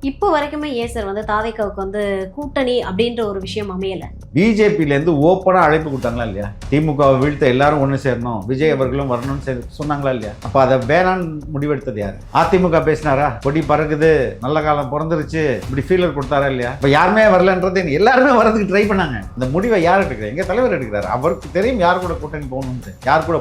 இப்போ வரைக்குமே ஏன் சார் வந்து தாவேக்காவுக்கு வந்து கூட்டணி அப்படின்ற ஒரு விஷயம் அமையல? பிஜேபியிலேருந்து ஓப்பனாக அழைப்பு கொடுத்தாங்களா இல்லையா? திமுகவை வீழ்த்த எல்லாரும் ஒன்று சேரணும், விஜய் அவர்களும் வரணும்னு சொன்னாங்களா இல்லையா? அப்போ அதை வேணான்னு முடிவெடுத்தது யார்? அதிமுக பேசினாரா? கொடி பறக்குது, நல்ல காலம் பிறந்துருச்சு, இப்படி ஃபீலர் கொடுத்தாரா இல்லையா? இப்போ யாருமே வரலன்றது எல்லாருமே வரதுக்கு ட்ரை பண்ணாங்க. இந்த முடிவை யார் எடுக்கிறார்? எங்கள் தலைவர் எடுக்கிறார். அவருக்கு தெரியும் யார் கூட கூட்டணி போகணும்னு, யார் கூட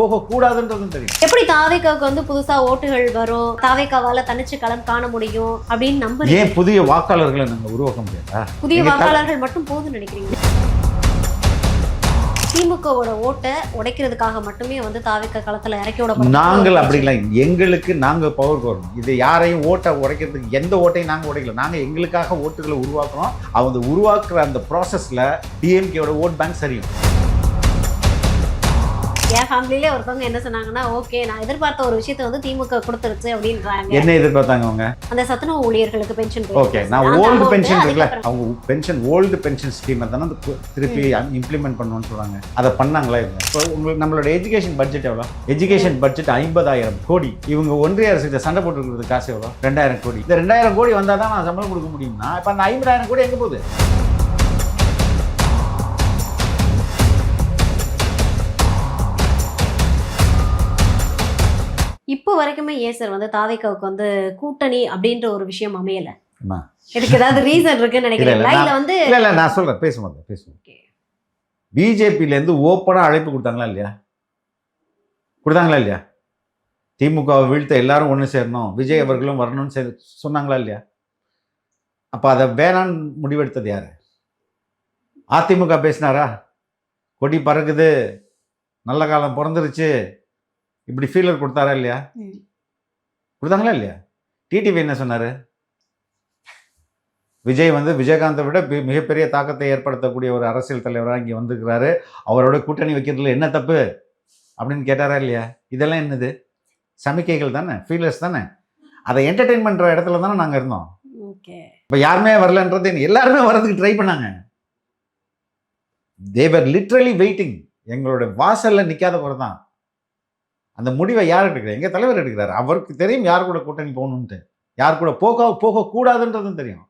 போகக்கூடாதுன்றதும் தெரியும். எப்படி தாவேக்காவுக்கு வந்து புதுசா ஓட்டுகள் வரும், தாவேக்காவால தனிச்சு களம் காண முடியும் அப்படின்னு நம்புறீங்க? ஏன் புதிய வாக்காளர்களை நாங்கள் உருவாக்க முடியாதா? புதிய வாக்காளர்கள் மட்டும் போதும்னு நினைக்கிறீங்க? திமுகவோட ஓட்டை உடைக்கிறதுக்காக மட்டுமே வந்து தாவேக்கா களத்துல இறக்கி விட நாங்கள் அப்படி இல்லை. எங்களுக்கு நாங்கள் பவர் வரணும். இது யாரையும் ஓட்டை உடைக்கிறதுக்கு எந்த ஓட்டையும் நாங்கள் உடைக்கல. நாங்கள் எங்களுக்காக ஓட்டுகளை உருவாக்குறோம். அவங்க உருவாக்குற அந்த ப்ராசஸில் டிஎம்கேயோட ஓட் பேங்க் சரியும். என் ஃபேமிலியிலே ஒருத்தவங்க என்ன சொன்னாங்கன்னா, ஓகே நான் எதிர்பார்த்த ஒரு விஷயத்தை வந்து திமுக கொடுத்துருச்சு அப்படின்றாங்க. என்ன எதிர்பார்த்தாங்க அவங்க? அந்த சத்துணவு ஊழியர்களுக்கு பென்ஷன். ஓகே, நான் ஓல்டு பென்ஷன் இருக்குல்ல, அவங்க பென்ஷன் ஓல்டு பென்ஷன் ஸ்கீமை தானே திருப்பி இம்ப்ளிமெண்ட் பண்ணணும்னு சொல்கிறாங்க. அதை பண்ணாங்களா இவங்க? இப்போ உங்களுக்கு நம்மளோட எஜுகேஷன் பட்ஜெட் எவ்வளோ? எஜுகேஷன் பட்ஜெட் 50,000 கோடி. இவங்க ஒன்றிய அரசு சண்டை போட்டுருக்கிறது காசு எவ்வளோ? 2,000 கோடி. இந்த 2,000 கோடி வந்தால் தான் நான் சம்பளம் கொடுக்க முடியும்னா, இப்போ அந்த 50,000 கோடி எங்கே போகுது? இப்போ வரைக்குமே ஏன் சார் வந்து தாவேக்காவுக்கு வந்து கூட்டணி அப்படின்ற ஒரு விஷயம் அமையல? இதுக்கு ஏதாவது ரீசன் இருக்குன்னு நினைக்கிறீங்களா? இல்ல வந்து இல்ல நான் சொல்றேன், பேசுவோம். பிஜேபியிலேருந்து ஓப்பனாக அழைப்பு கொடுத்தாங்களா இல்லையா? திமுகவை வீழ்த்த எல்லாரும் ஒன்று சேரணும், விஜய் அவர்களும் வரணும்னு சொன்னாங்களா இல்லையா? அப்போ அதை வேணான்னு முடிவெடுத்தது யார்? அதிமுக பேசினாரா? கொடி பறக்குது, நல்ல காலம் பிறந்துருச்சு, இப்படி ஃபீலர் கொடுத்தாரா இல்லையா? கொடுத்தாங்களா இல்லையா? டிடிவி என்ன சொன்னார்? விஜய் வந்து விஜயகாந்தை விட மிகப்பெரிய தாக்கத்தை ஏற்படுத்தக்கூடிய ஒரு அரசியல் தலைவராக இங்கே வந்திருக்கிறாரு, அவரோட கூட்டணி வைக்கிறதுல என்ன தப்பு அப்படின்னு கேட்டாரா இல்லையா? இதெல்லாம் என்னது? சமிக்கைகள் தானே, ஃபீலர்ஸ் தானே. அதை என்டர்டெயின் பண்ணுற இடத்துல தானே நாங்கள் இருந்தோம். இப்போ யாருமே வரலன்றது எல்லாருமே வர்றதுக்கு ட்ரை பண்ணாங்க. தேவர் லிட்ரலி வெயிட்டிங். எங்களோட வாசலில் நிற்காத போகிற தான். அந்த முடிவை யார் எடுக்கிறார்? எங்கள் தலைவர் எடுக்கிறார். அவருக்கு தெரியும் யார் கூட கூட்டணி போகணுன்ட்டு, யார் கூட போகக்கூடாதுன்றதும் தெரியும்.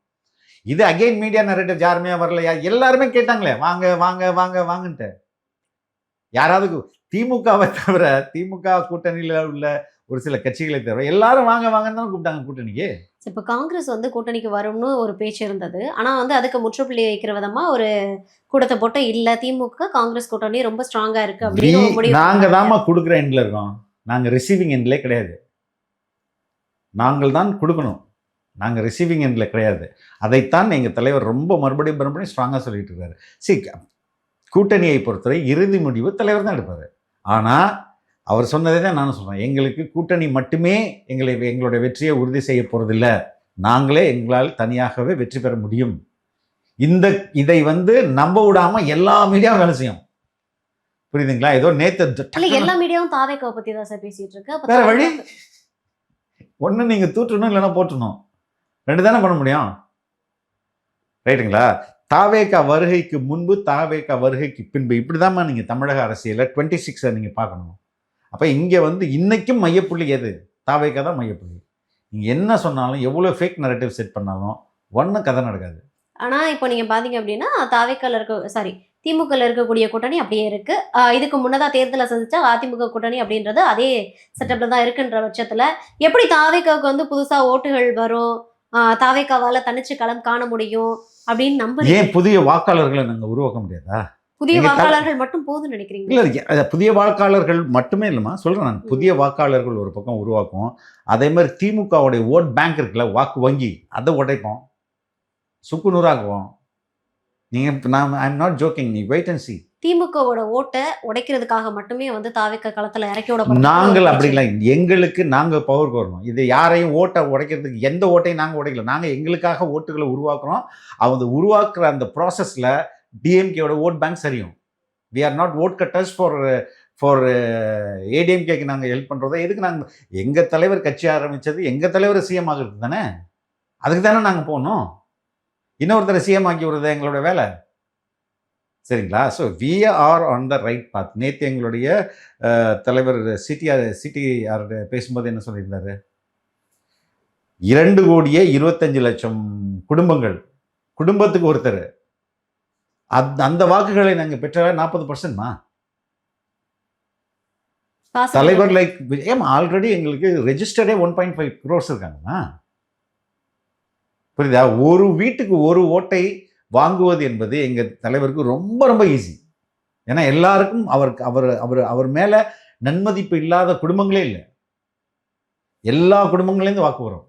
இது அகெயின் மீடியா நரேட்டிவ். யாருமே வரல, எல்லாருமே கேட்டாங்களே வாங்க வாங்க வாங்க வாங்கன்ட்டு. யாராவது திமுகவை தவிர, திமுக கூட்டணியில் உள்ள ஒரு சில கட்சிகளை தவிர எல்லாரும் வாங்க வாங்கன்னு தான் கூப்பிட்டாங்க கூட்டணிக்கு. இப்போ காங்கிரஸ் வந்து கூட்டணிக்கு வரும்னு ஒரு பேச்சு இருந்தது. ஆனால் வந்து அதுக்கு முற்றுப்புள்ளி வைக்கிற விதமா ஒரு கூட்டத்தை போட்டு இல்லை திமுக காங்கிரஸ் கூட்டணி ரொம்ப ஸ்ட்ராங்காக இருக்கு அப்படின்னு. நாங்கள் தான்மா கொடுக்குற எண்டில் இருக்கோம், நாங்கள் ரிசீவிங் எண்ட்லே கிடையாது. நாங்கள் தான் கொடுக்கணும், நாங்கள் ரிசீவிங் எண்டில் கிடையாது. அதைத்தான் எங்கள் தலைவர் ரொம்ப மறுபடியும் ஸ்ட்ராங்காக சொல்லிட்டு இருக்காரு. கூட்டணியை பொறுத்தவரை இறுதி முடிவு தலைவர் தான் எடுப்பார். ஆனால் அவர் சொன்னதே தான் நானும் சொல்கிறேன். எங்களுக்கு கூட்டணி மட்டுமே எங்களுடைய வெற்றியை உறுதி செய்ய போகிறதில்ல, நாங்களே எங்களால் தனியாகவே வெற்றி பெற முடியும். இதை வந்து நம்ப விடாமல் எல்லா மீடியாவும் வேலை செய்யும். புரியுதுங்களா? ஏதோ நேற்று எல்லா மீடியாவும் தாவேக்காவை பற்றி தான் சார் பேசிகிட்டு இருக்கு. வேற வழி ஒன்று, நீங்கள் தூற்றணும் இல்லைன்னா போட்டணும், ரெண்டு தானே பண்ண முடியும். ரைட்டுங்களா? தாவேக்கா வருகைக்கு முன்பு, தாவேக்கா வருகைக்கு பின்பு, இப்படி தான்மா நீங்கள் தமிழக அரசியலில் 26 நீங்கள் பார்க்கணும். அப்போ இங்கே வந்து இன்றைக்கும் மையப்புள்ளி எது? தாவேக்கா தான் மையப்புள்ளி. நீங்கள் என்ன சொன்னாலும், எவ்வளோ ஃபேக் நரேட்டிவ் செட் பண்ணாலும் ஒன்றும் கதை நடக்காது. ஆனால் இப்போ நீங்கள் பார்த்தீங்க அப்படின்னா திமுகவில் இருக்கக்கூடிய கூட்டணி அப்படியே இருக்கு. இதுக்கு முன்னதாக தேர்தலை சந்திச்சா அதிமுக கூட்டணி அப்படின்றது அதே செட்டப்ல தான் இருக்குன்ற பட்சத்தில் எப்படி தாவேக்காவுக்கு வந்து புதுசாக ஓட்டுகள் வரும், தாவேக்காவால தனிச்சு களம் காண முடியும் அப்படின்னு நம்புறீங்க? ஏன் புதிய வாக்காளர்களை நாங்கள் உருவாக்க முடியாதா? புதிய வாக்காளர்கள் மட்டும் போதும்னு நினைக்கிறீங்க? இல்லை, புதிய வாக்காளர்கள் மட்டுமே இல்லைம்மா, சொல்கிறேன் நான். புதிய வாக்காளர்கள் ஒரு பக்கம் உருவாக்கும். அதே மாதிரி திமுகவுடைய ஓட் பேங்க் இருக்குல்ல, வாக்கு வங்கி, அதை உடைப்போம், சுக்குநூறாக்குவோம். நீங்கள் ஐ எம் நாட் ஜோக்கிங், நீ வெயிட் அண்ட் சி. திமுகவோட ஓட்டை உடைக்கிறதுக்காக மட்டுமே வந்து தாவேக்கா களத்தில் இறக்கி விட நாங்கள் அப்படி இல்லை. எங்களுக்கு நாங்கள் பவர் வரணும். இது யாரையும் ஓட்டை உடைக்கிறதுக்கு எந்த ஓட்டையும் நாங்கள் உடைக்கல. நாங்கள் எங்களுக்காக ஓட்டுகளை உருவாக்குறோம். அவங்க உருவாக்குற அந்த ப்ராசஸில் டிஎம்கேயோட ஓட் பேங்க் சரியும். We are not vote cutters for ஏடிஎம்கேக்கு நாங்கள் ஹெல்ப் பண்ணுறதோ. எதுக்கு நாங்கள் எங்கள் தலைவர் கட்சி ஆரம்பித்தது எங்கள் தலைவர் சிஎம் ஆகிறது தானே, அதுக்கு தானே நாங்கள் போகணும். இன்னொருத்தரை சிஎம் ஆக்கி விடுறது எங்களோட வேலை, சரிங்களா? So we are on the right path. நேற்று எங்களுடைய தலைவர் சிடிஆர் பேசும்போது என்ன சொல்லியிருந்தாரு? 2,25,00,000 குடும்பங்கள், குடும்பத்துக்கு ஒருத்தர். அந்த வாக்குகளை நாங்க பெற்ற 40%மா தலைவர் லைக் ஏமா ஆல்ரெடி எங்களுக்கு ரெஜிஸ்டர்டே 1.5 crores இருக்காங்கண்ணா. புரியுதா? ஒரு வீட்டுக்கு ஒரு ஓட்டை வாங்குவது என்பது எங்க தலைவருக்கு ரொம்ப ரொம்ப ஈஸி. ஏன்னா எல்லாருக்கும் அவர் மேல நன்மதிப்பு இல்லாத குடும்பங்களே இல்லை. எல்லா குடும்பங்கள்லேருந்து வாக்கு வரும்.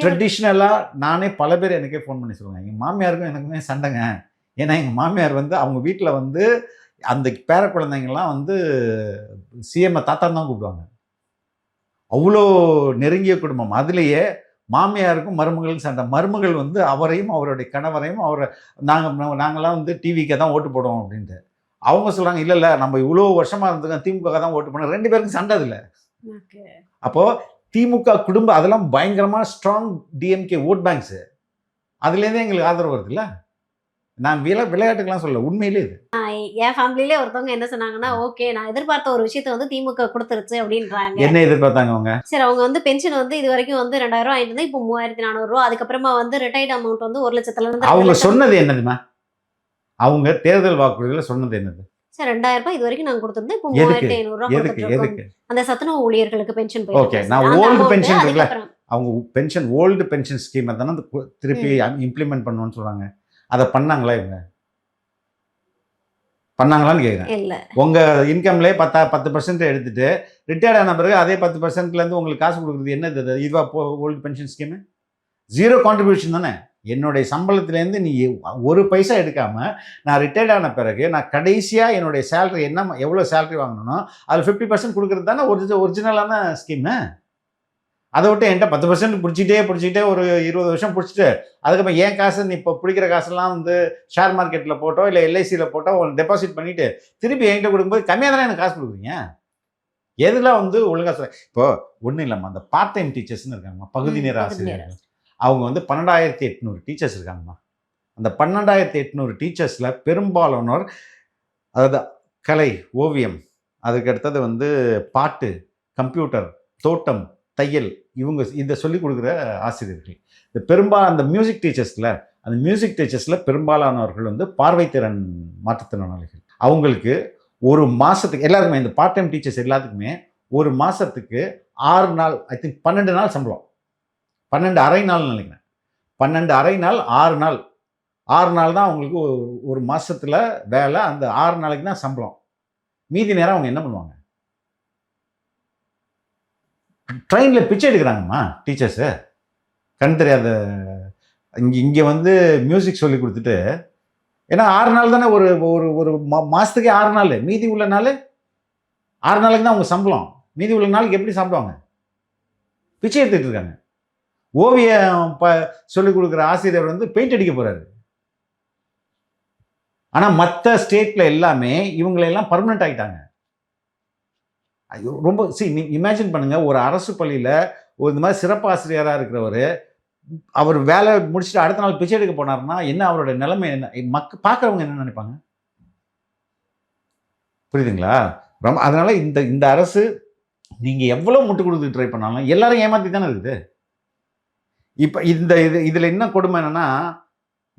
ட்ரெடிஷ்னலா நானே பல பேர் எனக்கே ஃபோன் பண்ணி சொல்லுவாங்க, எங்க மாமியாருக்கும் எனக்குமே சண்டைங்க. ஏன்னா எங்க மாமியார் அவங்க வீட்டுல அந்த பேர குழந்தைங்கள்லாம் சிஎம் தாத்தான் தான் கூப்பிடுவாங்க. அவ்வளோ நெருங்கிய குடும்பம். அதுலேயே மாமியாருக்கும் மருமகளுக்கும் சண்டை. மருமகள் அவரையும் அவருடைய கணவரையும் நாங்களாம் டிவிக்கு தான் ஓட்டு போடுவோம் அப்படின்ட்டு. அவங்க சொல்றாங்க, இல்ல நம்ம இவ்வளோ வருஷமா இருந்துங்க திமுக தான் ஓட்டு பண்ணோம். 2 பேருக்கும் சண்டை இல்லை. அப்போ திமுக குடும்பம் அதெல்லாம் பயங்கரமா ஸ்ட்ராங் டிஎம்கே ஓட் பேங்க்ஸ். அதுலேருந்தே எங்களுக்கு ஆதரவு வருது இல்ல. நான் விளையாட்டுக்கெல்லாம் சொல்ல, உண்மையிலே இது. என் ஃபேமிலியிலே ஒருத்தவங்க என்ன சொன்னாங்கன்னா, ஓகே நான் எதிர்பார்த்த ஒரு விஷயத்தை திமுக கொடுத்துருச்சு அப்படின்றாங்க. என்ன எதிர்பார்த்தாங்க அவங்க? சரி, அவங்க பென்ஷன் இது வரைக்கும் 2,000 ரூபாய் ஆயிட்டு இப்போ 3,400 ரூபா. அதுக்கப்புறமா ரிட்டையர்ட் அமௌண்ட் 1,00,000 இருந்து அவங்க சொன்னது என்னதுமா? அவங்க தேர்தல் வாக்குறுதியில சொன்னது என்னது? சார் 2,000 ரூபாய் இது வரைக்கும் நாங்க கொடுத்திருந்தோம். இப்போ 3,500 ரூபாய் கொடுத்துருக்கோம். அந்த சத்துணவு ஊழியர்களுக்கு பென்ஷன் போயிருக்கு. ஓகே, நான் ஓல்டு பென்ஷன் இருக்குல்ல, அவங்க பென்ஷன் ஓல்டு பென்ஷன் ஸ்கீம் தானே திருப்பி இம்ப்ளிமெண்ட் பண்ணுவோம்னு சொல்றாங்க. அதை பண்ணாங்களா இவங்க? பண்ணாங்களான்னு கேட்குறேன். இல்ல, உங்க இன்கம்லேயே 10% எடுத்துட்டு ரிட்டையர்ட் ஆன பிறகு அதே 10%லேருந்து உங்களுக்கு காசு கொடுக்குறது என்னது? இதுவா ஓல்டு பென்ஷன் ஸ்கீமு? 0 கான்ட்ரிபியூஷன் தானே. என்னுடைய சம்பளத்திலேருந்து நீ ஒரு பைசா எடுக்காம நான் ரிட்டையர்ட் ஆன பிறகு நான் கடைசியாக என்னுடைய சேலரி எவ்வளோ சேலரி வாங்கணும்னோ அதில் 50% கொடுக்குறது தானே ஒரிஜினலான ஸ்கீமு. அதை விட்டு என்கிட்ட 10% பிடிச்சிட்டே ஒரு 20 வருஷம் பிடிச்சிட்டு அதுக்கப்புறம் ஏன் காசு நீ இப்போ பிடிக்கிற காசெல்லாம் ஷேர் மார்க்கெட்டில் போட்டோ இல்லை எல்ஐசியில் போட்டோ டெபாசிட் பண்ணிவிட்டு திருப்பி என்கிட்ட கொடுக்கும்போது கம்மியாக தானே எனக்கு காசு கொடுக்குறீங்க. எதெல்லாம் ஒழுங்காக சொல்ல. இப்போ ஒன்றும் இல்லாமல் அந்த பார்ட் டைம் டீச்சர்ஸ்னு இருக்காங்கம்மா, பகுதி நேர ஆசிரியர்கள். அவங்க 12,800 டீச்சர்ஸ் இருக்காங்கம்மா. அந்த 12,800 டீச்சர்ஸில் பெரும்பாலானோர் அதாவது கலை, ஓவியம், அதுக்கு அடுத்தது பாட்டு, கம்ப்யூட்டர், தோட்டம், தையல், இவங்க இதை சொல்லிக் கொடுக்குற ஆசிரியர்கள். இந்த அந்த மியூசிக் டீச்சர்ஸில் பெரும்பாலானவர்கள் பார்வைத்திறன் மாற்றுத்திறனாளிகள். அவங்களுக்கு ஒரு மாதத்துக்கு எல்லாருக்குமே இந்த பார்ட் டைம் டீச்சர்ஸ் எல்லாத்துக்குமே ஒரு மாதத்துக்கு 6 நாள், ஐ திங்க் 12 நாள் சம்பளம். 12 அரை நாள் நினைக்கிறேன். 12 அரை நாள், 6 நாள். 6 நாள் தான் அவங்களுக்கு ஒரு மாதத்தில் வேலை. அந்த 6 நாளைக்கு தான் சம்பளம். மீதி நேரம் அவங்க என்ன பண்ணுவாங்க? ட்ரெயினில் பிச்சை எடுக்கிறாங்கம்மா டீச்சர்ஸு. கண் தெரியாத இங்கே மியூசிக் சொல்லி கொடுத்துட்டு. ஏன்னா 6 நாள் தானே, ஒரு ஒரு மாதத்துக்கே 6 நாள். மீதி உள்ள நாள் 6 நாளைக்கு தான் அவங்க சம்பளம். மீதி உள்ள நாளுக்கு எப்படி சாப்பிடுவாங்க? பிச்சை எடுத்துகிட்டு இருக்காங்க. ஓவியம் சொல்லிக் கொடுக்குற ஆசிரியர் பெயிண்ட் அடிக்க போகிறாரு. ஆனால் மற்ற ஸ்டேட்டில் எல்லாமே இவங்களெல்லாம் பர்மனெண்ட் ஆகிட்டாங்க. ரொம்ப இமேஜின் பண்ணுங்க, ஒரு அரசு பள்ளியில் இந்த மாதிரி சிறப்பு ஆசிரியராக இருக்கிறவர் அவர் வேலை முடிச்சுட்டு அடுத்த நாள் பிச்சை எடுக்க போனார்னா என்ன அவருடைய நிலைமை? என்ன பார்க்குறவங்க என்ன நினைப்பாங்க? புரியுதுங்களா? ரொம்ப அதனால இந்த அரசு நீங்கள் எவ்வளோ முட்டு கொடுத்து ட்ரை பண்ணாலும் எல்லாரும் ஏமாற்றி தானே இருக்குது. இப்போ இதில் என்ன கொடுமை என்னன்னா,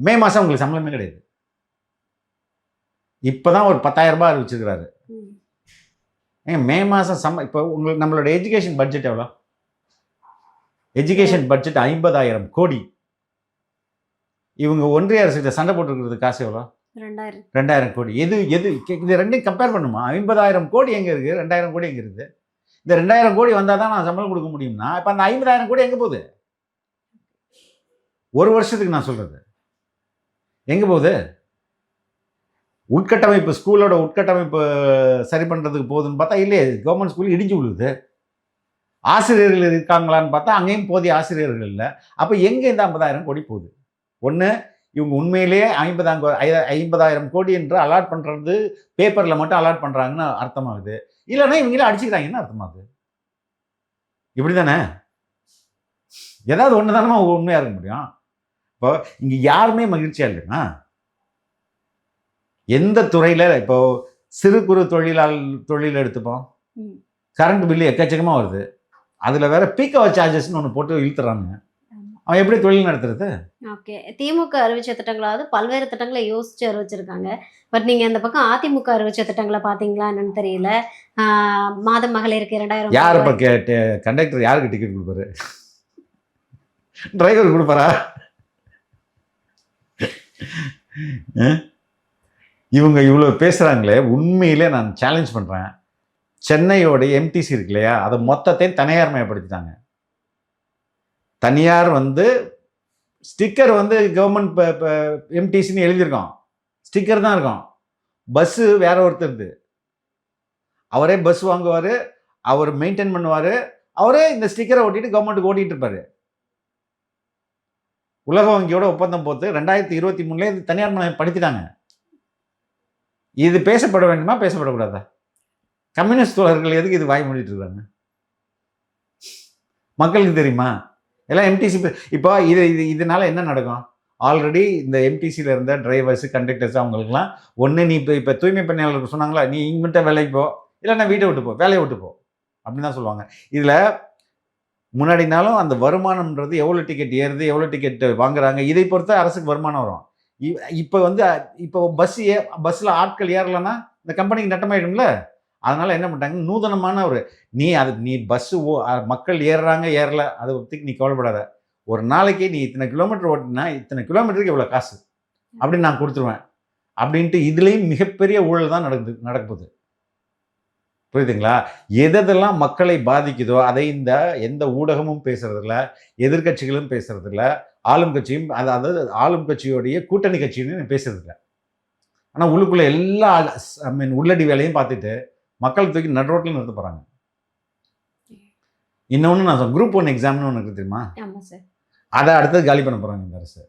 மே மாதம் உங்களுக்கு சம்பளமே கிடையாது. இப்போ தான் ஒரு 10,000 ரூபாய் அறிவிச்சிருக்கிறாரு. மே மாதம் இப்போ உங்களுக்கு நம்மளோட எஜுகேஷன் பட்ஜெட் எவ்வளோ? எஜுகேஷன் பட்ஜெட் 50,000 கோடி. இவங்க ஒன்றிய அரசுகிட்ட சண்டை போட்டுருக்கிறது காசு எவ்வளோ? 2,000 கோடி. எது இது ரெண்டையும் கம்பேர் பண்ணுமா? 50,000 கோடி எங்கே இருக்குது? 2,000 கோடி எங்கே இருக்குது? இந்த 2,000 கோடி வந்தால் தான் நான் சம்பளம் கொடுக்க முடியும்னா இப்போ அந்த 50,000 கோடி எங்கே போகுது? ஒரு வருஷத்துக்கு நான் சொல்கிறது எங்கே போகுது? உட்கட்டமைப்பு, ஸ்கூலோட உட்கட்டமைப்பு சரி பண்ணுறதுக்கு போகுதுன்னு பார்த்தா இல்லையே. கவர்மெண்ட் ஸ்கூல் இடிஞ்சு விழுகுது. ஆசிரியர்கள் இருக்காங்களான்னு பார்த்தா அங்கேயும் போதிய ஆசிரியர்கள் இல்லை. அப்போ எங்கே இந்த 50,000 கோடி போகுது? ஒன்று, இவங்க உண்மையிலேயே 50,000 கோடி என்று அலாட் பண்ணுறது பேப்பரில் மட்டும் அலாட் பண்ணுறாங்கன்னு அர்த்தமாகுது. இல்லைன்னா இவங்களே அடிச்சுக்கிறாங்கன்னு அர்த்தமாகுது. இப்படி தானே? ஏதாவது ஒன்று தானே உண்மையாக இருக்க முடியும். இப்போ இங்கே யாருமே மகிழ்ச்சியாக இல்லைன்னா எந்த துறையில்? இப்போ சிறு குறு தொழில் எடுத்துப்போம். கரண்ட் பில்லு எக்கச்சக்கமாக வருது. அதில் வேற பீக் அவர் சார்ஜஸ்ன்னு ஒன்று போட்டு இழுத்துறாங்க. அவன் எப்படி தொழில் நடத்துறது? ஓகே. திமுக அறிவிச்ச திட்டங்களாவது பல்வேறு திட்டங்கள யோசிச்சு அறிவிச்சிருக்காங்க. பட் நீங்க இந்த பக்கம் அதிமுக அறிவிச்ச திட்டங்கள பார்த்தீங்களா என்னன்னு தெரியல. ஆ மாத மகளிருக்கு 2000 யார் இப்போ ரூபாய். கண்டக்டர் யாருக்கு டிக்கெட் கொடுப்பாரு? டிரைவர் கொடுப்பாரா? இவங்க இவ்வளோ பேசுகிறாங்களே, உண்மையிலே நான் சேலஞ்ச் பண்ணுறேன். சென்னையோட எம்டிசி இருக்கு இல்லையா, அதை மொத்தத்தையும் தனியார் மயப்படுத்திட்டாங்க. தனியார் வந்து ஸ்டிக்கர் வந்து கவர்மெண்ட் எம்டிசின்னு எழுதியிருக்கோம், ஸ்டிக்கர் தான் இருக்கும். பஸ்ஸு வேற ஒருத்தருது, அவரே பஸ் வாங்குவார், அவர் மெயின்டைன் பண்ணுவார், அவரே இந்த ஸ்டிக்கரை ஓட்டிட்டு கவர்மெண்ட்டுக்கு ஓட்டிகிட்டு இருப்பார். உலக வங்கியோட ஒப்பந்தம் போட்டு 2023 இது தனியார் மயப்படுத்திட்டாங்க. இது பேசப்பட வேண்டுமா, பேசப்படக்கூடாதா? கம்யூனிஸ்ட் தோழர்கள் எதுக்கு இது வாய் மூடிட்டு இருக்காங்க? மக்களுக்கு தெரியுமா? எல்லாம் எம்டிசி. இப்போ இதனால என்ன நடக்கும்? ஆல்ரெடி இந்த எம்டிசியில் இருந்த டிரைவர்ஸ், கண்டக்டர்ஸ் அவங்களுக்குலாம் ஒன்று, நீ இப்போ தூய்மை பணியாளர்கள் சொன்னாங்களா, நீ இங்கிட்ட வேலைக்கு போ, இல்லைன்னா வீட்டை விட்டு போ, வேலையை விட்டு போ அப்படின்னு தான் சொல்லுவாங்க. இதில் முன்னாடினாலும் அந்த வருமானம்ன்றது எவ்வளோ டிக்கெட் ஏறுது, எவ்வளோ டிக்கெட் வாங்குறாங்க, இதை பொறுத்து அரசுக்கு வருமானம் வரும். இப்போ வந்து இப்போ பஸ்ஸில் ஆட்கள் ஏறலைன்னா இந்த கம்பெனிக்கு நட்டமாயிடும்ல. அதனால என்ன பண்ணிட்டாங்க, நூதனமான ஒரு நீ பஸ்ஸு மக்கள் ஏறுறாங்க ஏறல, அதை பற்றி நீ கவலைப்படாத. ஒரு நாளைக்கு நீ இத்தனை கிலோமீட்டர் ஓட்டினா இத்தனை கிலோமீட்டருக்கு இவ்வளோ காசு அப்படின்னு நான் கொடுத்துருவேன் அப்படின்ட்டு. இதுலேயும் மிகப்பெரிய ஊழல் தான் நடக்குது. புரியுதுங்களா? எதெல்லாம் மக்களை பாதிக்குதோ அதை எந்த ஊடகமும் பேசுறதில்ல, எதிர்கட்சிகளும் பேசுறதில்ல, ஆளும் கட்சியும் அதாவது ஆளும் கட்சியோடைய கூட்டணி கட்சியும் பேசுறதில்ல. ஆனால் உள்ளுக்குள்ள எல்லா உள்ளடி வேலையும் பார்த்துட்டு மக்கள் தூக்கி நடுரோட்டில் நிறுத்த போகிறாங்க. இன்னொன்று நான் குரூப் 1 எக்ஸாம்னு ஒன்று இருக்கு தெரியுமா? அதை அடுத்தது காலி பண்ண போகிறாங்க இந்த அரசு.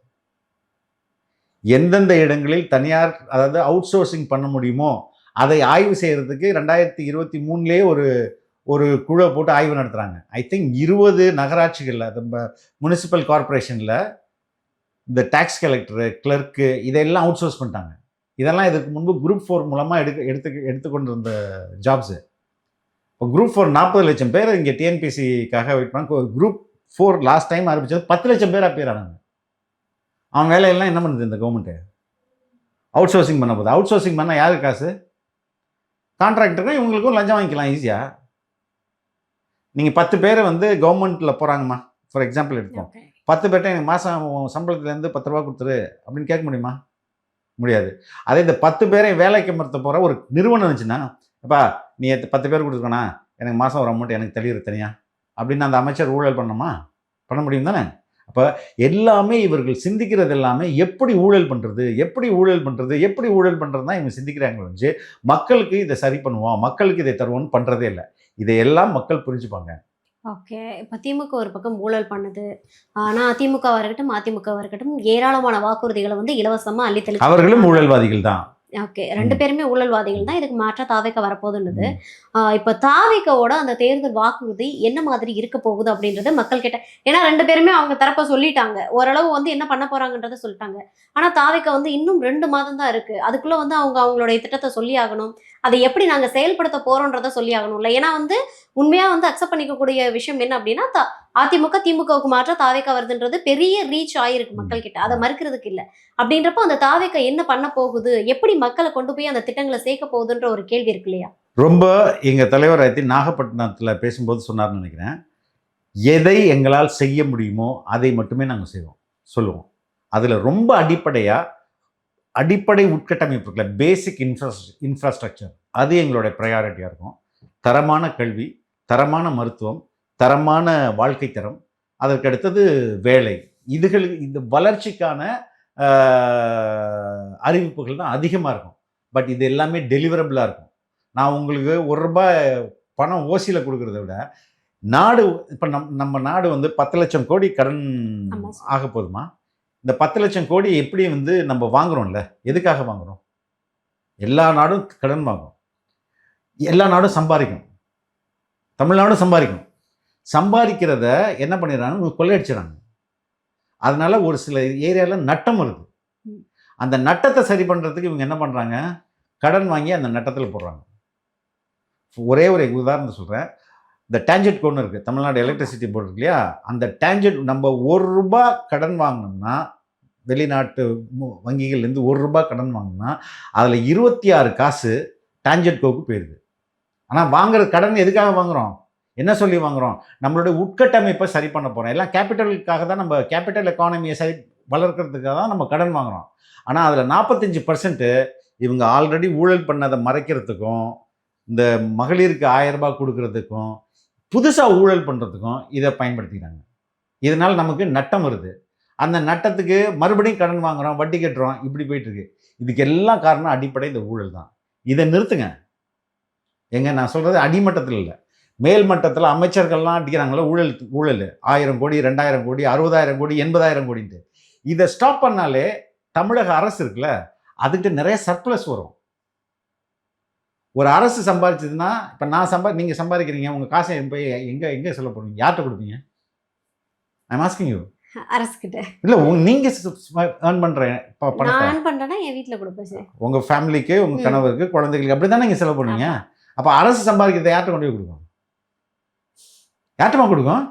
எந்தெந்த இடங்களில் தனியார் அதாவது அவுட் சோர்சிங் பண்ண முடியுமோ அதை ஆய்வு செய்கிறதுக்கு 2023 ஒரு குழுவை போட்டு ஆய்வு நடத்துகிறாங்க. ஐ திங்க் 20 நகராட்சிகளில், நம்ம முனிசிபல் கார்பரேஷனில் இந்த டேக்ஸ் கலெக்டரு, கிளர்க்கு இதெல்லாம் அவுட் சோர்ஸ் பண்ணிட்டாங்க. இதெல்லாம் இதுக்கு முன்பு குரூப் 4 மூலமாக எடுத்துக்கொண்டிருந்த ஜாப்ஸு. இப்போ குரூப் 4 40 லட்சம் பேர் இங்கே டிஎன்பிசிக்காக வெயிட் பண்ணாங்க. குரூப் 4 லாஸ்ட் டைம் ஆரம்பிச்சது 10 லட்சம் பேர் அப்பியர் ஆனாங்க. அவன் வேலையெல்லாம் என்ன பண்ணுது இந்த கவர்மெண்ட்டு? அவுட் சோர்சிங் பண்ண போகுது. அவுட் சோர்சிங் பண்ணால் யாருக்கு காசு? கான்ட்ராக்டருக்கும் இவங்களுக்கும் லஞ்சம் வாங்கிக்கலாம் ஈஸியாக. நீங்கள் 10 பேர் வந்து கவர்மெண்ட்டில் போகிறாங்கம்மா, ஃபார் எக்ஸாம்பிள் எடுப்போம். 10 பேர்ட்ட எனக்கு மாதம் சம்பளத்துலேருந்து 10 ரூபா கொடுத்துரு அப்படின்னு கேட்க முடியுமா? முடியாது. அதே இந்த 10 பேரை வேலைக்கு அமர்த்த போகிற ஒரு நிறுவனம் இருந்துச்சுன்னா, அப்பா நீ 10 பேர் கொடுத்துருக்கோண்ணா, எனக்கு மாதம் ஒரு அமௌண்ட் எனக்கு தள்ளிடு தனியாக அப்படின்னு அந்த அமைச்சர் ஊழல் பண்ண முடியும் தானே? அப்போ எல்லாமே இவர்கள் சிந்திக்கிறது எல்லாமே எப்படி ஊழல் பண்ணுறது தான் இவங்க சிந்திக்கிறாங்க வந்து, மக்களுக்கு இதை சரி பண்ணுவோம், மக்களுக்கு இதை தருவோம்னு பண்ணுறதே இல்லை. இதையெல்லாம் மக்கள் புரிஞ்சுப்பாங்க. ஓகே. இப்ப திமுக ஒரு பக்கம் ஊழல் பண்ணுது. ஆனா திமுகவா இருக்கட்டும், அதிமுகவா இருக்கட்டும் ஏராளமான வாக்குறுதிகள வந்து இலவசமா அள்ளி தெளிச்சு அவர்களும் ஊழல்வாதிகள் தான். ஓகே. 2 பேருமே ஊழல்வாதிகள் தான். இதுக்கு மாற்றா தாவேக்கா வரப்போகுதுன்னுது. இப்ப தாவேக்காவோட அந்த தேர்தல் வாக்குறுதி என்ன மாதிரி இருக்க போகுது அப்படின்றது மக்கள் கிட்ட, ஏன்னா 2 பேருமே அவங்க தரப்ப சொல்லிட்டாங்க. ஓரளவு வந்து என்ன பண்ண போறாங்கன்றத சொல்லிட்டாங்க. ஆனா தாவேக்கா வந்து இன்னும் 2 மாதம் தான் இருக்கு. அதுக்குள்ள வந்து அவங்களுடைய திட்டத்த சொல்லி ஆகணும். அதை எப்படி நாங்க செயல்படுத்த போறோம்ன்றத சொல்லி ஆகணும்ல. ஏன்னா வந்து உண்மையா வந்து அக்செப்ட் பண்ணிக்கக்கூடிய விஷயம் என்ன அப்படின்னா, அதிமுக திமுகவுக்கு மாற்றா தாவேக்கா வருதுன்றது பெரிய ரீச் ஆயிருக்கு மக்கள் கிட்ட. அதை மறுக்கிறதுக்கு இல்ல. அப்படின்றப்போ அந்த தாவேக்கா என்ன பண்ண போகுது, எப்படி மக்களை கொண்டு போய் அந்த திட்டங்களை சேர்க்க போகுதுன்ற ஒரு கேள்வி இருக்கு இல்லையா? ரொம்ப எங்கள் தலைவர் நாகப்பட்டினத்தில் பேசும்போது சொன்னார்னு நினைக்கிறேன். எதை எங்களால் செய்ய முடியுமோ அதை மட்டுமே நாங்கள் சொல்லுவோம். அதில் ரொம்ப அடிப்படை உட்கட்டமைப்புகளை, பேசிக் இன்ஃப்ராஸ்ட்ரக்சர், அது எங்களுடைய ப்ரையாரிட்டியாக இருக்கும். தரமான கல்வி, தரமான மருத்துவம், தரமான வாழ்க்கை தரம், அதற்கு அடுத்தது வேலை, இந்த வளர்ச்சிக்கான அறிவிப்புகள் தான் அதிகமாக இருக்கும். பட் இது எல்லாமே டெலிவரபிளாக இருக்கும். நான் உங்களுக்கு ₹1 பணம் ஓசியில் கொடுக்கறத விட, நாடு இப்போ நம்ம நாடு வந்து 10 லட்சம் கோடி கடன் ஆக போதுமா? இந்த 10 லட்சம் கோடி எப்படி வந்து நம்ம வாங்குறோம்ல, எதுக்காக வாங்குறோம்? எல்லா நாடும் கடன் வாங்கும், எல்லா நாடும் சம்பாதிக்கும், தமிழ்நாடும் சம்பாதிக்கும். சம்பாதிக்கிறத என்ன பண்ணிடுறாங்க, கொள்ளையடிச்சிடறாங்க. அதனால ஒரு சில ஏரியாவில் நட்டம் வருது. அந்த நட்டத்தை சரி பண்ணுறதுக்கு இவங்க என்ன பண்ணுறாங்க, கடன் வாங்கி அந்த நட்டத்தில் போடுறாங்க. ஒரே ஒரு உதாரணத்தை சொல்கிறேன். இந்த டேஞ்சட் கோன்னு இருக்குது, தமிழ்நாடு எலக்ட்ரிசிட்டி போர்டு இருக்கு இல்லையா, அந்த டேஞ்சட் நம்ம ₹1 கடன் வாங்கினோம்னா, வெளிநாட்டு வங்கிகள்லேருந்து ₹1 கடன் வாங்கினா அதில் 26 காசு டேஞ்சட் கோக்கு போயிடுது. ஆனால் வாங்குற கடன் எதுக்காக வாங்குகிறோம், என்ன சொல்லி வாங்குகிறோம், நம்மளுடைய உட்கட்டமைப்பை சரி பண்ண போகிறோம். எல்லாம் கேபிட்டலுக்காக தான், நம்ம கேபிட்டல் எக்கானமியை சரி வளர்க்கறதுக்காக தான் நம்ம கடன் வாங்குகிறோம். ஆனால் அதில் 45% இவங்க ஆல்ரெடி ஊழல் பண்ணதை மறைக்கிறதுக்கும், இந்த மகளிருக்கு ₹1000 கொடுக்கறதுக்கும், புதுசாக ஊழல் பண்ணுறதுக்கும் இதை பயன்படுத்திக்கிறாங்க. இதனால் நமக்கு நட்டம் வருது. அந்த நட்டத்துக்கு மறுபடியும் கடன் வாங்குகிறோம், வட்டி கட்டுறோம், இப்படி போயிட்டுருக்கு. இதுக்கு எல்லாம் காரணம் அடிப்படை இந்த ஊழல் தான். இதை நிறுத்துங்க. நான் சொல்கிறது அடிமட்டத்தில் இல்லை, மேல் மட்டத்தில் அமைச்சர்கள்லாம் அடிக்கிறாங்களே ஊழல் 1000 கோடி, 2000 கோடி, 60,000 கோடி, 80,000 கோடின்ட்டு. இதை ஸ்டாப் பண்ணாலே தமிழக அரசு இருக்குல்ல, அதுக்கிட்ட நிறைய சர்ப்ளஸ் வரும். ஒரு அரசு சம்பாதிச்சதுன்னா, இப்போ நான் நீங்கள் சம்பாதிக்கிறீங்க, உங்கள் காசை போய் எங்கே செலவு பண்ணுவீங்க, யார்கிட்ட கொடுப்பீங்க? I am asking you. அரசுகிட்ட இல்லை, நீங்கள் ஏர்ன் பண்ணுறேன் நான் earn பண்றேன்னா என் வீட்ல கொடுப்பேன் சார். உங்கள் ஃபேமிலிக்கு, உங்கள் கணவருக்கு, குழந்தைகளுக்கு, அப்படி தானே நீங்கள் செலவு பண்ணுவீங்க. அப்போ அரசு சம்பாதிக்கிறத யார்கிட்ட கொண்டு போய் கொடுக்கும், யார்கிட்டமா கொடுக்கும்?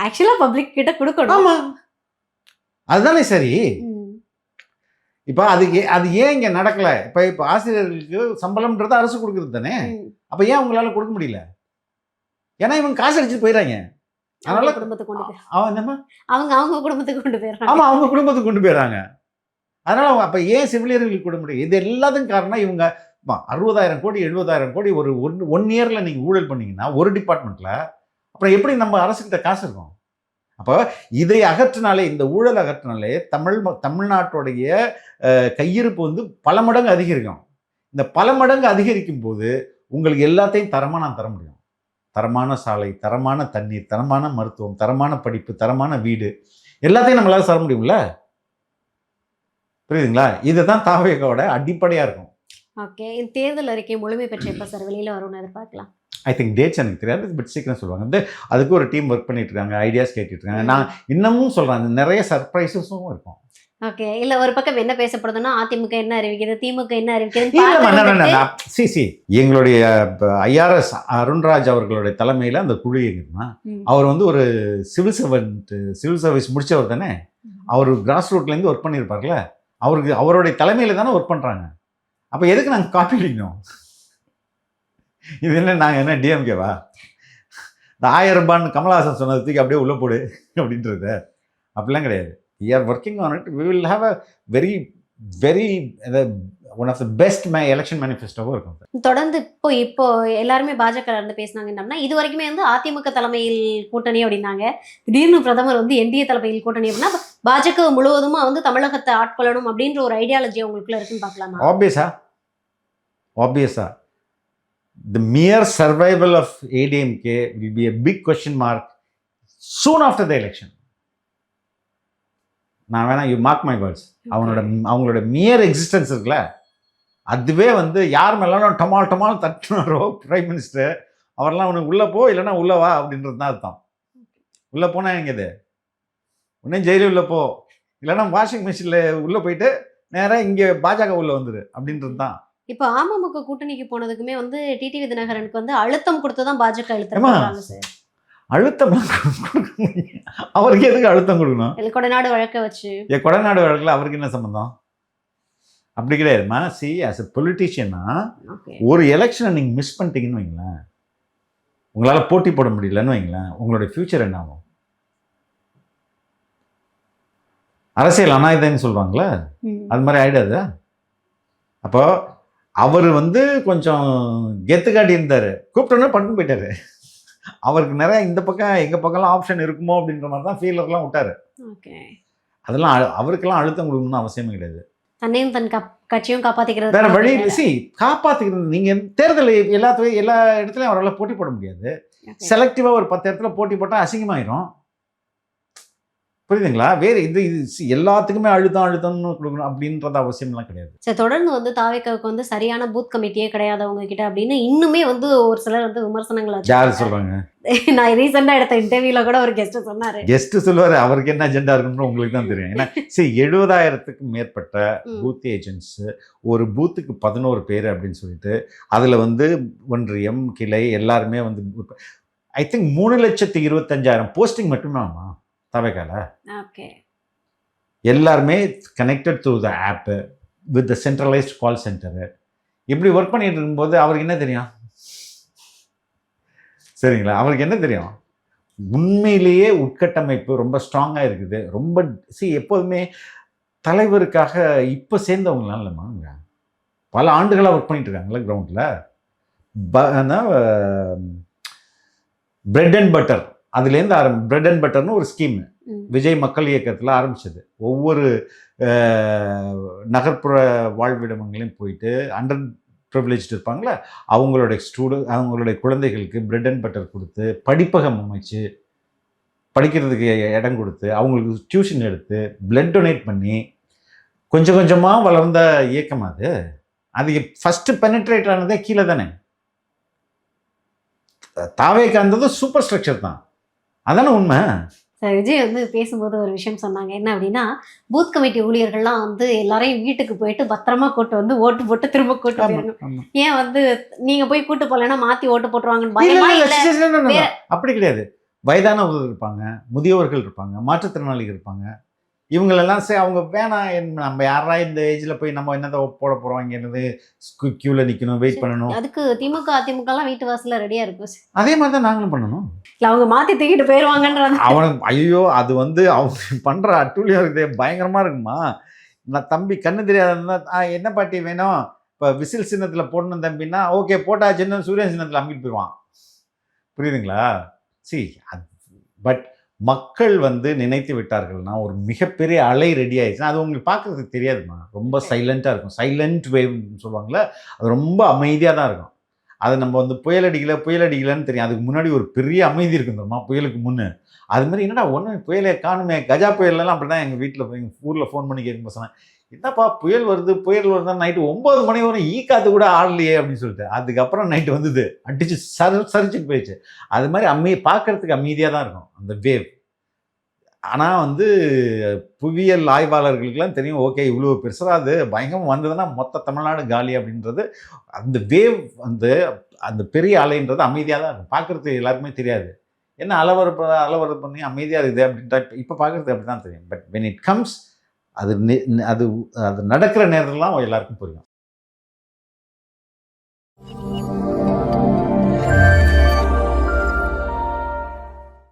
ஆக்சுவலா பப்ளிக் கிட்ட கொடுக்கணும். ஆமாம், அதுதானே சரி. இப்போ அது ஏன் இங்கே நடக்கலை? இப்போ ஆசிரியர்களுக்கு சம்பளம்ன்றது அரசு கொடுக்குறது தானே. அப்போ ஏன் உங்களால் கொடுக்க முடியல? ஏன்னா இவங்க காசு அடிச்சுட்டு போயிடறாங்க. அதனால குடும்பத்துக்கு கொண்டு போய் அவங்க குடும்பத்துக்கு கொண்டு போயிடுறாங்க. ஆமாம், அவங்க குடும்பத்துக்கு கொண்டு போயிடறாங்க. அதனால அப்போ ஏன் செவிலியர்களுக்கு கொடுக்க முடியும்? இது எல்லாத்துக்கும் காரணம் இவங்க 60,000 கோடி 70,000 கோடி ஒரு ஒன் இயரில் நீங்கள் ஊழல் பண்ணீங்கன்னா ஒரு டிபார்ட்மெண்ட்டில், அப்புறம் எப்படி நம்ம அரசுக்கிட்ட காசு இருக்கும்? அப்போ இதை அகற்றினாலே, இந்த ஊழல் அகற்றினாலே தமிழ்நாட்டுடைய கையிருப்பு வந்து பல மடங்கு அதிகரிக்கும். இந்த பல மடங்கு அதிகரிக்கும் போது உங்களுக்கு எல்லாத்தையும் தரமாக நான் தர முடியும். தரமான சாலை, தரமான தண்ணீர், தரமான மருத்துவம், தரமான படிப்பு, தரமான வீடு, எல்லாத்தையும் நம்மளால தர முடியும்ல. புரியுதுங்களா? இதுதான் தாவேகாவோட அடிப்படையாக இருக்கும். ஓகே, தேர்தல் அறிக்கை முழுமை பெற்ற எப்போ சார் வெளியில் வரும்னு எதிர்பார்க்கலாம்? ஐ திங்க் டேட்ஸ் எனக்கு தெரியாது, பட் சீக்கிரம் சொல்லுவாங்க. அதுக்கு ஒரு டீம் ஒர்க் பண்ணிட்டு இருக்காங்க, ஐடியாஸ் கேட்டுட்டு இருக்காங்க. நான் இன்னமும் சொல்கிறேன், நிறைய சர்ப்ரைசஸும் இருக்கும். ஓகே, இல்லை ஒரு பக்கம் என்ன பேசப்படுதுன்னா அதிமுக என்ன அறிவிக்கிறது, திமுக என்ன அறிவிக்கிறது. எங்களுடைய ஐஆர்எஸ் அருண்ராஜ் அவர்களுடைய தலைமையில் அந்த குழு எங்கன்னா, அவர் வந்து ஒரு சிவில் சர்வீஸ் முடிச்சவர் தானே, அவர் கிராஸ் ரூட்லேருந்து ஒர்க் பண்ணியிருப்பார்ல, அவருடைய தலைமையில் தானே ஒர்க் பண்ணுறாங்க. அப்போ எதுக்கு நாங்கள் காப்பி அடிக்கணும்? இது என்ன, நாங்கள் என்ன டிஎம்கேவா? இந்த 1000 ரூபான்னு கமல்ஹாசன் சொன்னதுக்கு அப்படியே உள்ள போடு அப்படின்றது அப்படிலாம் கிடையாது. We are working on it. We will have a very one of the best election manifesto இருக்கும். தொடர்ந்து இப்போ எல்லாருமே பாஜக இருந்து பேசினாங்கன்னா, இது வரைக்குமே வந்து அதிமுக தலைமையில் கூட்டணி அப்படின்னாங்க. திடீர்னு பிரதமர் வந்து என்டிஏ தலைமையில் கூட்டணி அப்படின்னா, பாஜக முழுவதுமா வந்து தமிழகத்தை ஆட்கொள்ளணும் அப்படின்ற ஒரு ஐடியாலஜி உங்களுக்குள்ள இருக்குன்னு பார்க்கலாமா? Obviously. The mere survival of ADMK will be a big question mark soon after the election. நான் வேணா, யூ மார்க் மை வேர்ட்ஸ், அவங்களோட மியர் எக்ஸிஸ்டன்ஸ் இருக்குல்ல, அதுவே வந்து யார் மேலாம் டமால் தட்டினாரோ பிரைம் மினிஸ்டர், அவரெல்லாம் உனக்கு உள்ளே போ இல்லைன்னா உள்ளே வா அப்படின்றது தான் அர்த்தம். உள்ளே போனால் எங்கேது உடனே ஜெயிலு உள்ளே போ, இல்லைன்னா வாஷிங் மிஷினில் உள்ளே போயிட்டு நேராக இங்கே பாஜக உள்ளே வந்துரு அப்படின்றது தான். இப்போ அமமுக கூட்டணிக்கு போனதுக்குமே வந்து டிடிவி தினகரனுக்கு வந்து அழுத்தம் கொடுத்து தான் பாஜக அழுத்தம் சார். அழுத்தம் அவருக்கு எதுக்கு அழுத்தம் கொடுக்கணும்? கொடநாடு வழக்க வச்சு, கொடநாடு வழக்கில் அவருக்கு என்ன சம்பந்தம்? அப்படி கிடையாதுமா. சி, ஆஸ் எ பொலிட்டீஷியனா ஒரு எலெக்ஷனை நீங்கள் மிஸ் பண்ணிட்டீங்கன்னு வைங்களேன், உங்களால் போட்டி போட முடியலன்னு வைங்களேன், உங்களுடைய ஃபியூச்சர் என்ன ஆகும்? அரசியல் அநாயுதன்னு சொல்லுவாங்களே, அது மாதிரி ஆயிடாது. அப்போ அவர் வந்து கொஞ்சம் கெத்து காட்டி இருந்தார், கூப்பிட்டோன்னே பட்டு போயிட்டாரு. அவருக்கு நிறைய இந்த பக்கம் எங்கள் பக்கம்லாம் ஆப்ஷன் இருக்குமோ அப்படின்ற மாதிரி தான் ஃபீலர்லாம் விட்டார். அதெல்லாம் அவருக்கெல்லாம் அழுத்தம் கொடுக்கணும்னு அவசியமே கிடையாது. தன்னையும் தன் கட்சியும் காப்பாற்றிக்கிறது வேற வழி இல்லை. காப்பாற்றிக்கிறது, நீங்கள் தேர்தல் எல்லா இடத்துலையும் அவரால் போட்டி போட முடியாது. செலக்டிவாக ஒரு 10 இடத்துல போட்டி போட்டால் அசிங்கமாயிரும். புரியுதுங்களா? வேறு இது எல்லாத்துக்குமே அழுத்தம்னு கொடுக்கணும் அப்படின்றது அவசியம்லாம் கிடையாது. சரி, தொடர்ந்து வந்து தாவேக்காவுக்கு வந்து சரியான பூத் கமிட்டியே கிடையாது அவங்க கிட்ட அப்படின்னு இன்னுமே வந்து ஒரு சிலர் வந்து விமர்சனங்கள் யார் சொல்றாங்க? நான் ரீசெண்டா எடுத்த இன்டர்வியூல கூட ஒரு கெஸ்ட் சொன்னாரு. கெஸ்ட் சொல்லுவாரு, அவருக்கு என்ன அஜெண்டா இருக்குன்னு உங்களுக்கு தான் தெரியும். ஏன்னா 70,000க்கும் மேற்பட்ட பூத் ஏஜென்ட்ஸ், ஒரு பூத்துக்கு 11 பேர் அப்படின்னு சொல்லிட்டு, அதுல வந்து ஒன்றியம், கிளை எல்லாருமே வந்து ஐ திங்க் 3,25,000 போஸ்டிங் மட்டுமே ஆமா தவைக்கால. ஓகே. எல்லாருமே connected through the app with the centralised call centre. இப்படி ஒர்க் பண்ணிட்டு இருக்கும்போது அவருக்கு என்ன தெரியும்? சரிங்களா, அவருக்கு என்ன தெரியும்? உண்மையிலேயே உட்கட்டமைப்பு ரொம்ப ஸ்ட்ராங்காக இருக்குது. ரொம்ப எப்போதுமே தலைவருக்காக இப்போ சேர்ந்தவங்களாம் இல்லைம்மாங்க, பல ஆண்டுகளாக ஒர்க் பண்ணிட்டு இருக்காங்களே கிரவுண்டில். பிரெட் அண்ட் பட்டர் அதுலேருந்து பிரெட் அண்ட் பட்டர்னு ஒரு ஸ்கீம் விஜய் மக்கள் இயக்கத்தில் ஆரம்பிச்சது. ஒவ்வொரு நகர்ப்புற வாழ்விடங்களையும் போயிட்டு அண்டர் ப்ரிவிலேஜ்டு இருப்பாங்களே அவங்களுடைய குழந்தைகளுக்கு பிரெட் அண்ட் பட்டர் கொடுத்து, படிப்பகம் அமைச்சு, படிக்கிறதுக்கு இடம் கொடுத்து, அவங்களுக்கு டியூஷன் எடுத்து, பிளட் டொனேட் பண்ணி கொஞ்சம் கொஞ்சமாக வளர்ந்த இயக்கம் அது. அது ஃபஸ்ட்டு பெனிட்ரேட் ஆனதே கீழே தானே. தாவேக்கா இருந்தது சூப்பர் ஸ்ட்ரக்சர் தான், அதானே உண்மை. சார் விஜய் வந்து பேசும்போது ஒரு விஷயம் சொன்னாங்க. என்ன அப்படின்னா, பூத் கமிட்டி ஊழியர்கள்லாம் வந்து எல்லாரையும் வீட்டுக்கு போயிட்டு பத்திரமா கூட்டு வந்து ஓட்டு போட்டு திரும்ப கூட்டு போயிடணும். ஏன் வந்து நீங்க போய் கூட்டு போகலன்னா மாத்தி ஓட்டு போட்டுருவாங்கன்னு பயமா இல்ல? அப்படி கிடையாது. வயதானவர்கள் இருப்பாங்க, முதியோர்கள் இருப்பாங்க, மாற்றுத்திறனாளிகள் இருப்பாங்க. இவங்களெல்லாம் அவங்க வேணாம், நம்ம யாரா இந்த ஏஜ்ல போய் நம்ம என்னதை போட போறோம், இங்க என்னது கியூல நிக்கணும், வெயிட் பண்ணணும். அதுக்கு திமுக அதிமுக எல்லாம் வீட்டு வாசல்ல ரெடியா இருக்கும். அதே மாதிரி தான் நாங்களும் பண்ணணும். இல்ல அவங்க மாத்தி தூக்கிட்டு போயிருவாங்கன்ற அவனுக்கு ஐயோ அது வந்து அவங்க பண்ற அட்டூழியம் இருக்குது, பயங்கரமா இருக்குமா. நான் தம்பி கண்ணு தெரியாதுன்னா என்ன பாட்டி வேணும், இப்போ விசில் சின்னத்துல போடணும் தம்பின்னா ஓகே போட்டாச்சுன்னு சூரியன் சின்னத்துல அம்பிட்டு போயிடுவான். புரியுதுங்களா? பட் மக்கள் வந்து நினைத்து விட்டார்கள்னா ஒரு மிகப்பெரிய அலை ரெடி ஆயிடுச்சுன்னா அது உங்களுக்கு பார்க்கறதுக்கு தெரியாதுமா. ரொம்ப சைலண்ட்டாக இருக்கும். சைலண்ட் வேவ்னு சொல்லுவாங்களே, அது ரொம்ப அமைதியாக தான் இருக்கும். அது நம்ம வந்து புயல் அடிக்கலைன்னு தெரியும். அதுக்கு முன்னாடி ஒரு பெரிய அமைதி இருக்குதுமா புயலுக்கு முன்னே. அது மாதிரி என்னடா ஒன்று புயலே காணுமே, கஜா புயல்லாம் அப்படி தான் எங்கள் வீட்டில் எங்கள் ஊரில் ஃபோன் பண்ணி கேட்கும்போது சொன்னேன், என்னப்பா புயல் வருதுன்னா நைட்டு 9 மணி வரும் காற்று கூட ஆடலையே அப்படின்னு சொல்லிட்டு. அதுக்கப்புறம் நைட்டு வந்தது அடிச்சு சரிச்சுட்டு போயிடுச்சு. அது மாதிரி பார்க்கறதுக்கு அமைதியாக தான் இருக்கும் அந்த வேவ். ஆனால் வந்து புவியியல் ஆய்வாளர்களுக்கெல்லாம் தெரியும், ஓகே இவ்வளோ பெருசாக அது பயங்கரம் வந்ததுன்னா மொத்த தமிழ்நாடு காலி அப்படின்றது. அந்த வேவ் வந்து அந்த பெரிய அலைன்றது அமைதியாக தான் இருக்கும். பார்க்குறதுக்கு எல்லாருக்குமே தெரியாது, என்ன அலவரப்பு பண்ணி அமைதியாக இருக்குது அப்படின்ட்டு இப்போ பார்க்குறதுக்கு அப்படி தான் தெரியும். பட் வென் இட் கம்ஸ் அது அது அது நடக்கிற நேரத்துலாம் எல்லாருக்கும் புரியும்.